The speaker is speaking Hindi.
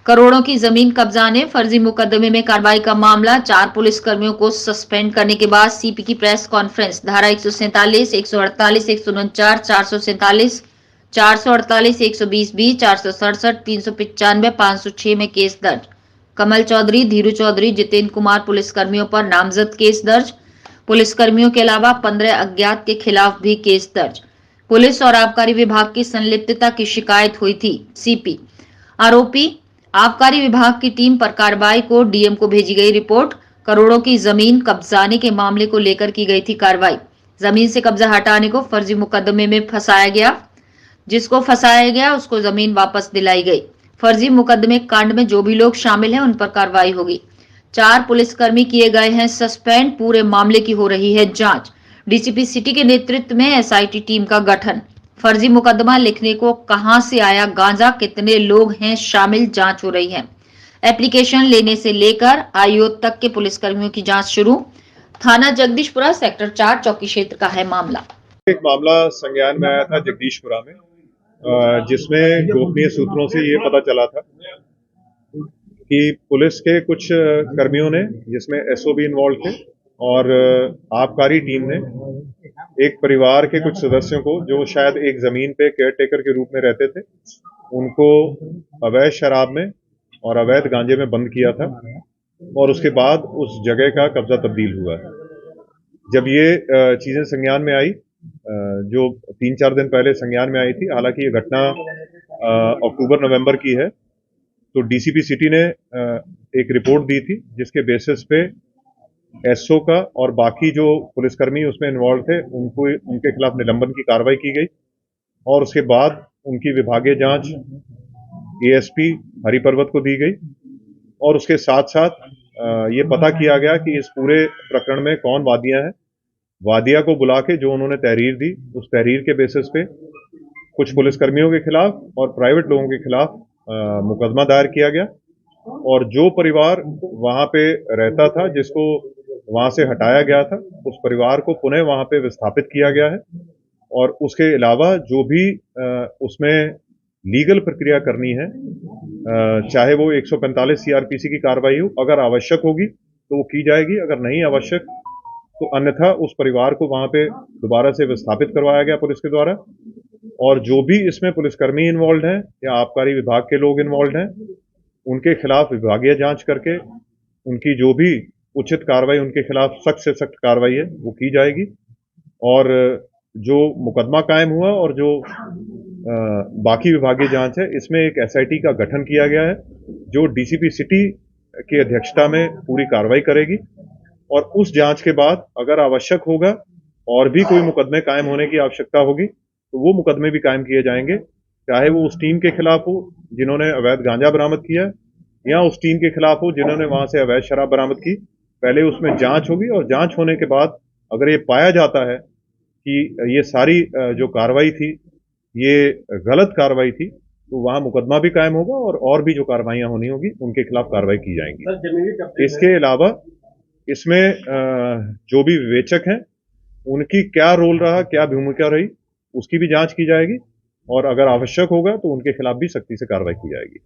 करोड़ों की जमीन कब्जाने फर्जी मुकदमे में कार्रवाई का मामला। 4 पुलिसकर्मियों को सस्पेंड करने के बाद सीपी की प्रेस कॉन्फ्रेंस। धारा 147, 148, 149, 447, 448, 120B, 467, 395, 506 में केस दर्ज। कमल चौधरी, धीरू चौधरी, जितेंद्र कुमार पुलिसकर्मियों पर नामजद केस दर्ज। पुलिसकर्मियों के अलावा 15 अज्ञात के खिलाफ भी केस दर्ज। पुलिस और आबकारी विभाग की संलिप्तता की शिकायत हुई थी। सीपी आरोपी आबकारी विभाग की टीम पर कार्रवाई को डीएम को भेजी गई रिपोर्ट। करोड़ों की जमीन कब्जाने के मामले को लेकर की गई थी कार्रवाई। जमीन से कब्जा हटाने को फर्जी मुकदमे में फंसाया गया। जिसको फंसाया गया उसको जमीन वापस दिलाई गई। फर्जी मुकदमे कांड में जो भी लोग शामिल हैं उन पर कार्रवाई होगी। 4 पुलिसकर्मी किए गए हैं सस्पेंड। पूरे मामले की हो रही है जांच। डीसीपी सिटी के नेतृत्व में एसआईटी टीम का गठन। फर्जी मुकदमा लिखने को कहां से आया गांजा, कितने लोग हैं शामिल, जांच हो रही है। एप्लीकेशन लेने से लेकर आईओ तक के पुलिसकर्मियों की जांच शुरू। थाना जगदीशपुरा सेक्टर 4 चौकी क्षेत्र का है मामला। एक मामला संज्ञान में आया था जगदीशपुरा में, जिसमें गोपनीय सूत्रों से ये पता चला था कि पुलिस के कुछ कर्मियों ने, जिसमें एसओ भी इन्वॉल्व थे, और आबकारी टीम ने एक परिवार के कुछ सदस्यों को, जो शायद एक जमीन पे केयरटेकर के रूप में रहते थे, उनको अवैध शराब में और अवैध गांजे में बंद किया था और उसके बाद उस जगह का कब्जा तब्दील हुआ है। जब ये चीजें संज्ञान में आई, जो 3-4 दिन पहले संज्ञान में आई थी, हालांकि ये घटना अक्टूबर-नवंबर की है, तो डीसीपी सिटी ने एक रिपोर्ट दी थी जिसके बेसिस पे एसओ का और बाकी जो पुलिसकर्मी उसमें इन्वॉल्व थे उनके खिलाफ निलंबन की कार्रवाई की गई और उसके बाद उनकी विभागीय जांच एएसपी हरिपर्वत को दी गई और उसके साथ साथ ये पता किया गया कि इस पूरे प्रकरण में कौन वादियां हैं। वादिया को बुला के जो उन्होंने तहरीर दी, उस तहरीर के बेसिस पे कुछ पुलिसकर्मियों के खिलाफ और प्राइवेट लोगों के खिलाफ मुकदमा दायर किया गया और जो परिवार वहां पे रहता था, जिसको वहां से हटाया गया था, उस परिवार को पुनः वहां पे विस्थापित किया गया है और उसके अलावा जो भी उसमें लीगल प्रक्रिया करनी है, चाहे वो 145 सीआरपीसी की कार्रवाई हो, अगर आवश्यक होगी तो वो की जाएगी, अगर नहीं आवश्यक तो अन्यथा उस परिवार को वहां पे दोबारा से विस्थापित करवाया गया पुलिस के द्वारा। और जो भी इसमें पुलिसकर्मी इन्वॉल्व हैं या आबकारी विभाग के लोग इन्वॉल्व हैं, उनके खिलाफ विभागीय जांच करके उनकी जो भी उचित कार्रवाई, उनके खिलाफ सख्त से सख्त कार्रवाई है वो की जाएगी। और जो मुकदमा कायम हुआ और जो बाकी विभागीय जांच है, इसमें एक एसआईटी का गठन किया गया है जो डीसीपी सिटी की अध्यक्षता में पूरी कार्रवाई करेगी और उस जांच के बाद अगर आवश्यक होगा और भी कोई मुकदमे कायम होने की आवश्यकता होगी तो वो मुकदमे भी कायम किए जाएंगे, चाहे वो उस टीम के खिलाफ हो जिन्होंने अवैध गांजा बरामद किया या उस टीम के खिलाफ हो जिन्होंने वहां से अवैध शराब बरामद की। पहले उसमें जांच होगी और जांच होने के बाद अगर ये पाया जाता है कि ये सारी जो कार्रवाई थी ये गलत कार्रवाई थी, तो वहां मुकदमा भी कायम होगा और भी जो कार्रवाइयां होनी होगी उनके खिलाफ कार्रवाई की जाएंगी। इसके अलावा इसमें जो भी विवेचक हैं उनकी क्या रोल रहा, क्या भूमिका रही, उसकी भी जांच की जाएगी और अगर आवश्यक होगा तो उनके खिलाफ भी सख्ती से कार्रवाई की जाएगी।